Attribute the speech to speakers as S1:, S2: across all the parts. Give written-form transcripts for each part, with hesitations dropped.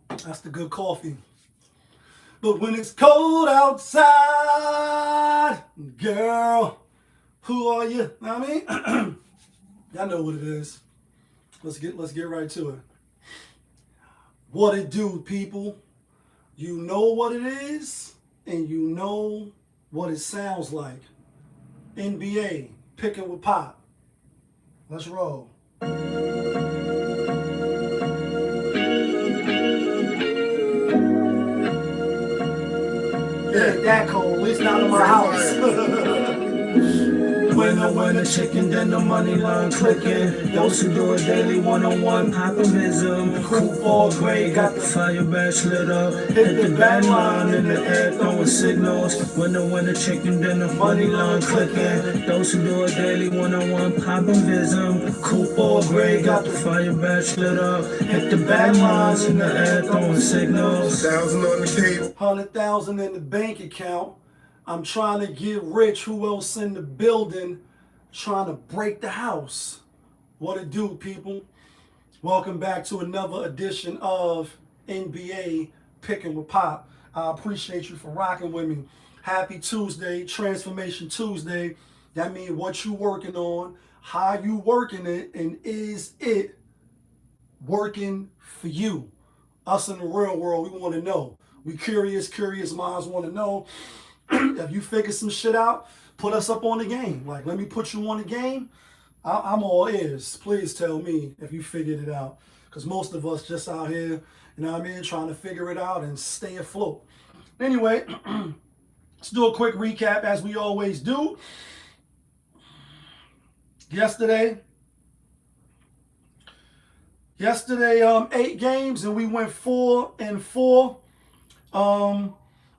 S1: That's the good coffee. But when it's cold outside, girl, who are you? Know what I mean? Y'all know what it is. Let's get right to it. What it do, people? You know what it is, and you know what it sounds like. NBA, picking with Pop. Let's roll. It ain't that cold, at least not in my house.
S2: When the chicken, then the money line clicking. Those who do it daily, one-on-one, optimism. Coupon grade, got the fire badge lit up. Hit the bang line in the air, throwing signals. When the chicken, then the money line clicking. Those who do it daily, one-on-one, optimism. Coupon grade, got the fire badge lit up. Hit the bang lines in the air, throwing signals.
S3: 1,000 on the table.
S1: 100,000 in the bank account. I'm trying to get rich. Who else in the building? Trying to break the house. What it do, people? Welcome back to another edition of NBA Picking with Pop. I appreciate you for rocking with me. Happy Tuesday, Transformation Tuesday. That means what you working on, how you working it, and is it working for you? Us in the real world, we want to know. We curious minds want to know. If you figure some shit out, put us up on the game. Like, let me put you on the game. I'm all ears. Please tell me if you figured it out. Because most of us just out here, you know what I mean, trying to figure it out and stay afloat. Anyway, let's do a quick recap as we always do. Yesterday, 8 games and we went 4-4.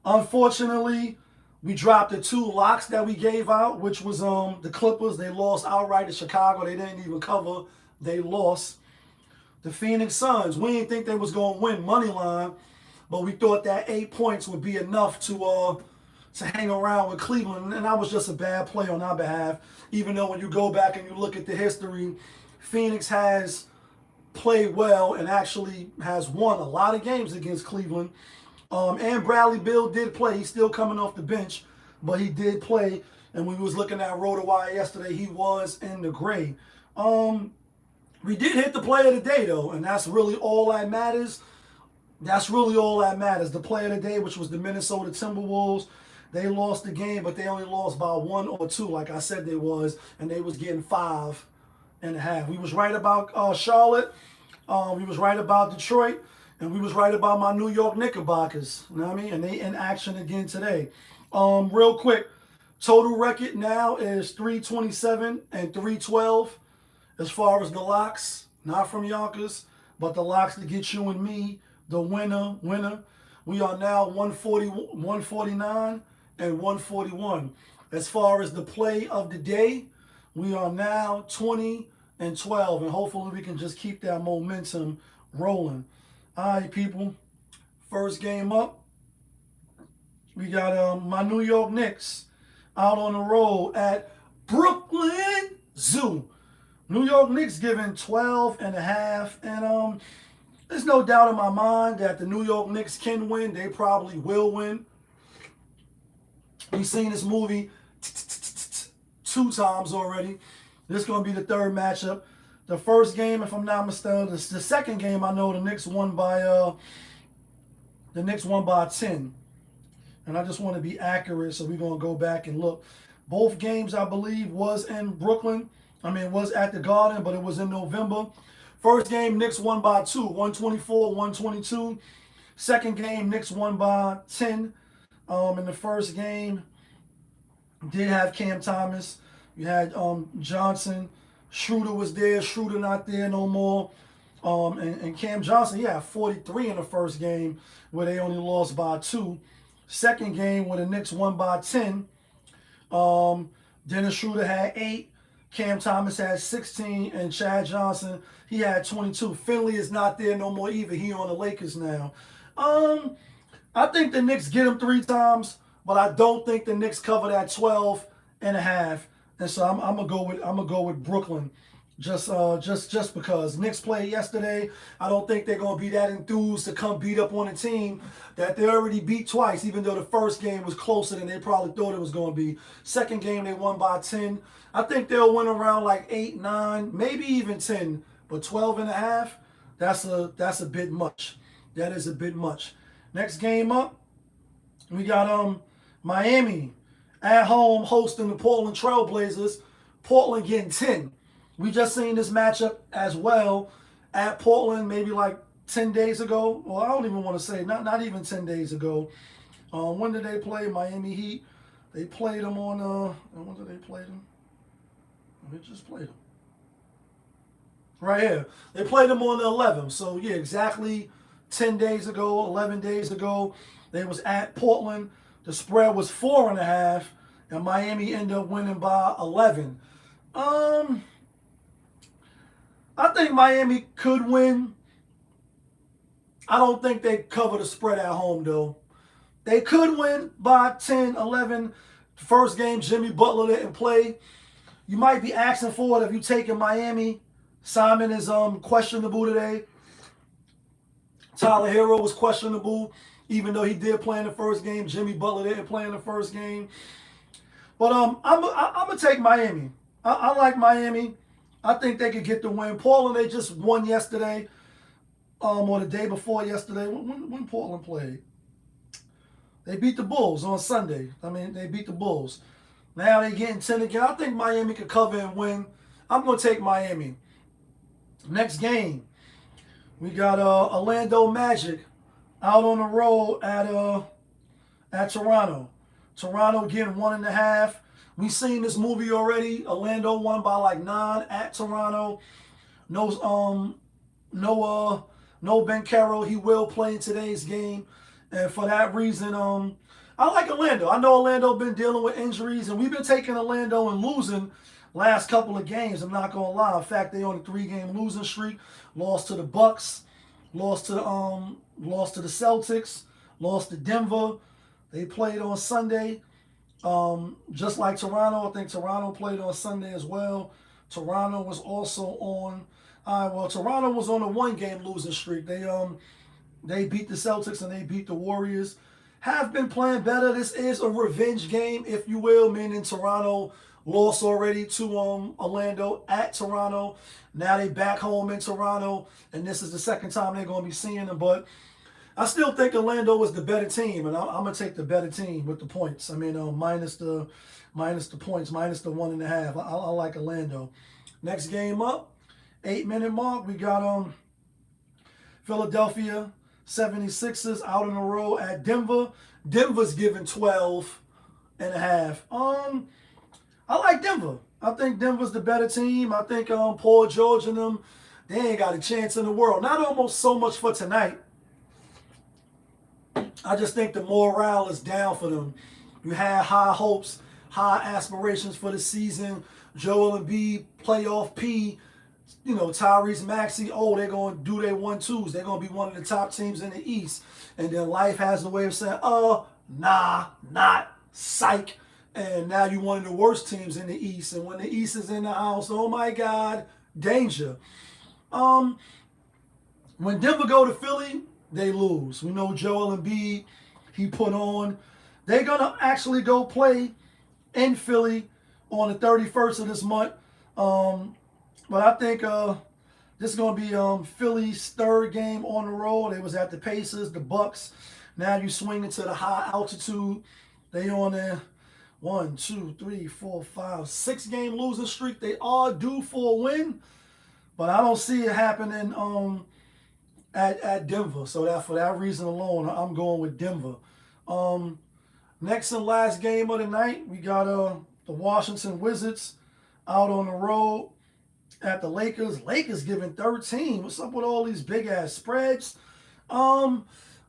S1: Unfortunately, we dropped the 2 locks that we gave out, which was the Clippers. They lost outright to Chicago. They didn't even cover. They lost. The Phoenix Suns, we didn't think they was going to win money line, but we thought that 8 points would be enough to hang around with Cleveland, and that was just a bad play on our behalf. Even though when you go back and you look at the history, Phoenix has played well and actually has won a lot of games against Cleveland. And Bradley Beal did play. He's still coming off the bench, but he did play. And when we was looking at RotoWire yesterday, he was in the gray. We did hit the play of the day, though, and that's really all that matters. That's really all that matters. The play of the day, which was the Minnesota Timberwolves, they lost the game, but they only lost by 1 or 2, like I said they was, and they was getting 5.5. We was right about Charlotte. We was right about Detroit. And we was right about my New York Knickerbockers, you know what I mean? And they in action again today. Real quick, total record now is 327 and 312 as far as the locks, not from Yonkers, but the locks to get you and me, the winner. We are now 140, 149 and 141. As far as the play of the day, we are now 20 and 12, and hopefully we can just keep that momentum rolling. All right, people. First game up, we got my New York Knicks out on the road at Brooklyn Zoo. New York Knicks giving 12.5, and there's no doubt in my mind that the New York Knicks can win. They probably will win. We've seen this movie 2 times already. This is going to be the 3rd matchup. The first game, if I'm not mistaken, the second game, I know the Knicks won by 10. And I just want to be accurate, so we're going to go back and look. Both games, I believe, was in Brooklyn. I mean, it was at the Garden, but it was in November. First game, Knicks won by 2, 124, 122. Second game, Knicks won by 10. In the first game, did have Cam Thomas. You had Johnson. Schroeder was there. Schroeder not there no more. And Cam Johnson, he had 43 in the first game where they only lost by 2. Second game where the Knicks won by 10. Dennis Schroeder had 8. Cam Thomas had 16. And Chad Johnson, he had 22. Finley is not there no more either. He on the Lakers now. I think the Knicks get him 3 times, but I don't think the Knicks cover that 12.5. And so I'm gonna go with Brooklyn Just because Knicks played yesterday, I don't think they're gonna be that enthused to come beat up on a team that they already beat twice. Even though the first game was closer than they probably thought it was gonna be. Second game they won by 10. I think they'll win around like 8, 9, maybe even 10. But 12 and a half, that's a bit much. That is a bit much. Next game up, we got Miami at home hosting the Portland Trailblazers. Portland getting 10. We just seen this matchup as well at Portland maybe like 10 days ago. Well, I don't even want to say, not even 10 days ago. When did they play Miami Heat? They played them on, when did they play them? They just played them. Right here. They played them on the 11th. So, yeah, exactly 10 days ago, 11 days ago. They was at Portland. The spread was 4.5, and Miami ended up winning by 11. I think Miami could win. I don't think they cover the spread at home, though. They could win by 10, 11. First game, Jimmy Butler didn't play. You might be asking for it if you're taking Miami. Simon is questionable today. Tyler Hero was questionable, even though he did play in the first game. Jimmy Butler didn't play in the first game. But I'm gonna take Miami. I like Miami. I think they could get the win. Portland, they just won yesterday, or the day before yesterday. When Portland played, they beat the Bulls on Sunday. I mean, they beat the Bulls. Now they're getting 10 again. I think Miami could cover and win. I'm gonna take Miami. Next game, we got Orlando Magic out on the road at Toronto. Toronto getting 1.5. We've seen this movie already. Orlando won by like 9 at Toronto. No Ben Carroll. He will play in today's game, and for that reason, I like Orlando. I know Orlando been dealing with injuries, and we've been taking Orlando and losing last couple of games. I'm not gonna lie. In fact, they on a 3-game losing streak. Lost to the Bucks. Lost to the Celtics. Lost to Denver. They played on Sunday. Just like Toronto, I think Toronto played on Sunday as well. Toronto was also on. Toronto was on a 1-game losing streak. They beat the Celtics and they beat the Warriors. Have been playing better. This is a revenge game, if you will, meaning Toronto lost already to Orlando at Toronto. Now they back home in Toronto, and this is the second time they're going to be seeing them. But I still think Orlando is the better team, and I'm gonna take the better team with the points. I mean, minus the points, minus the 1.5. I like Orlando. Next game up, 8-minute mark. We got Philadelphia 76ers out on the road at Denver. Denver's giving 12.5. I like Denver. I think Denver's the better team. I think Paul George and them, they ain't got a chance in the world. Not almost so much for tonight. I just think the morale is down for them. You had high hopes, high aspirations for the season. Joel Embiid, playoff P. Tyrese Maxey, they're going to do their 1-2s. They're going to be one of the top teams in the East. And then life has a way of saying, nah, not psych. And now you're one of the worst teams in the East. And when the East is in the house, oh my God, danger. When Denver go to Philly, they lose. We know Joel Embiid, he put on. They're going to actually go play in Philly on the 31st of this month. But I think this is going to be Philly's 3rd game on the road. They was at the Pacers, the Bucks. Now you swing into the high altitude. They on there 1, 2, 3, 4, 5, 6-game losing streak. They are due for a win, but I don't see it happening at Denver. So that for that reason alone, I'm going with Denver. Next and last game of the night, we got the Washington Wizards out on the road at the Lakers. Lakers giving 13. What's up with all these big ass spreads?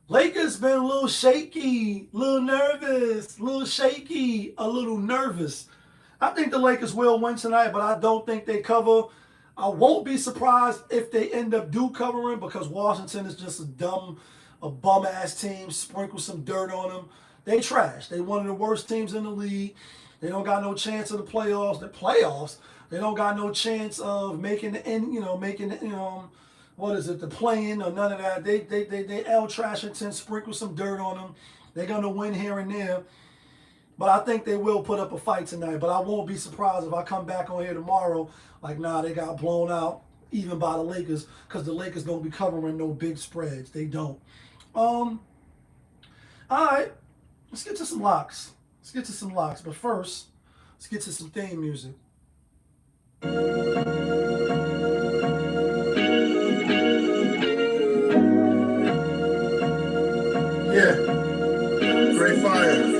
S1: Lakers been a little shaky, a little nervous, a little shaky, a little nervous. I think the Lakers will win tonight, but I don't think they cover. I won't be surprised if they end up covering, because Washington is just a bum-ass team. Sprinkle some dirt on them. They trash. They one of the worst teams in the league. They don't got no chance of the playoffs. The playoffs? They don't got no chance of making the end, making the, what is it, the play-in or none of that. They L Trashington, sprinkle some dirt on them. They're gonna win here and there. But I think they will put up a fight tonight. But I won't be surprised if I come back on here tomorrow like, nah, they got blown out even by the Lakers, because the Lakers don't be covering no big spreads. They don't. All right, let's get to some locks. But first, let's get to some theme music.
S3: Yeah, great fire.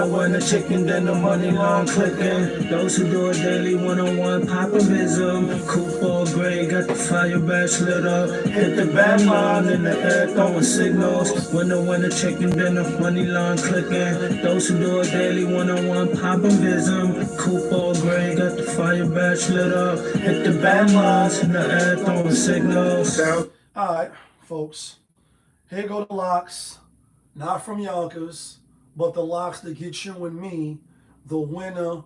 S2: When the chicken, then the money line clicking. Those who do it daily, one-on-one popovism. Coupon gray, got the fire badge lit up. Hit the band line in the air, throwing signals. When the chicken, then the money line clicking. Those who do it daily, one-on-one popovism. Coupon gray, got the fire badge lit up. Hit the band lines in the air, throwing signals.
S1: All right, folks. Here go the locks. Not from Yonkers, but the locks that get you and me the winner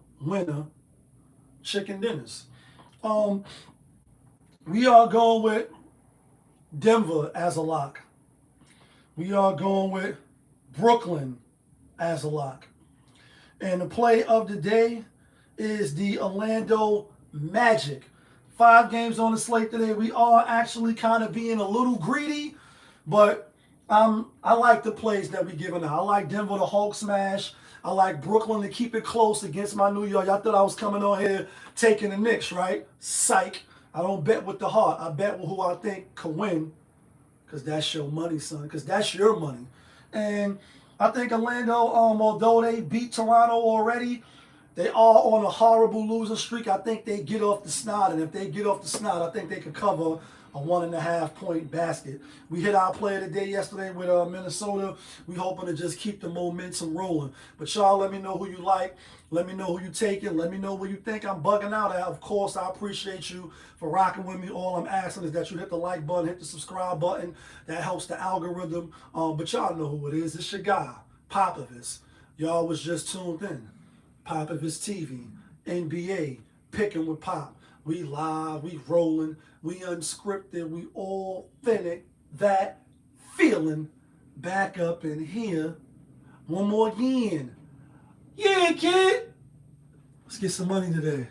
S1: chicken dinners. We are going with Denver as a lock. We are going with Brooklyn as a lock. And the play of the day is the Orlando Magic. 5 games on the slate today. We are actually kind of being a little greedy, but I like the plays that we're giving out. I like Denver to Hulk smash. I like Brooklyn to keep it close against my New York. Y'all thought I was coming on here taking the Knicks, right? Psych. I don't bet with the heart. I bet with who I think can win, because that's your money, son, because that's your money. And I think Orlando, although they beat Toronto already, they are on a horrible losing streak. I think they get off the snot, and if they get off the snot, I think they could cover a 1.5 point basket. We hit our play of the day yesterday with Minnesota. We hoping to just keep the momentum rolling. But y'all, let me know who you like. Let me know who you taking. Let me know where you think I'm bugging out at. Of course, I appreciate you for rocking with me. All I'm asking is that you hit the like button, hit the subscribe button. That helps the algorithm. But y'all know who it is. It's your guy, Popovich. Y'all was just tuned in. Popovich TV, NBA, picking with Pop. We live, we rolling, we unscripted, we authentic. That feeling back up in here. One more again. Yeah, kid. Let's get some money today.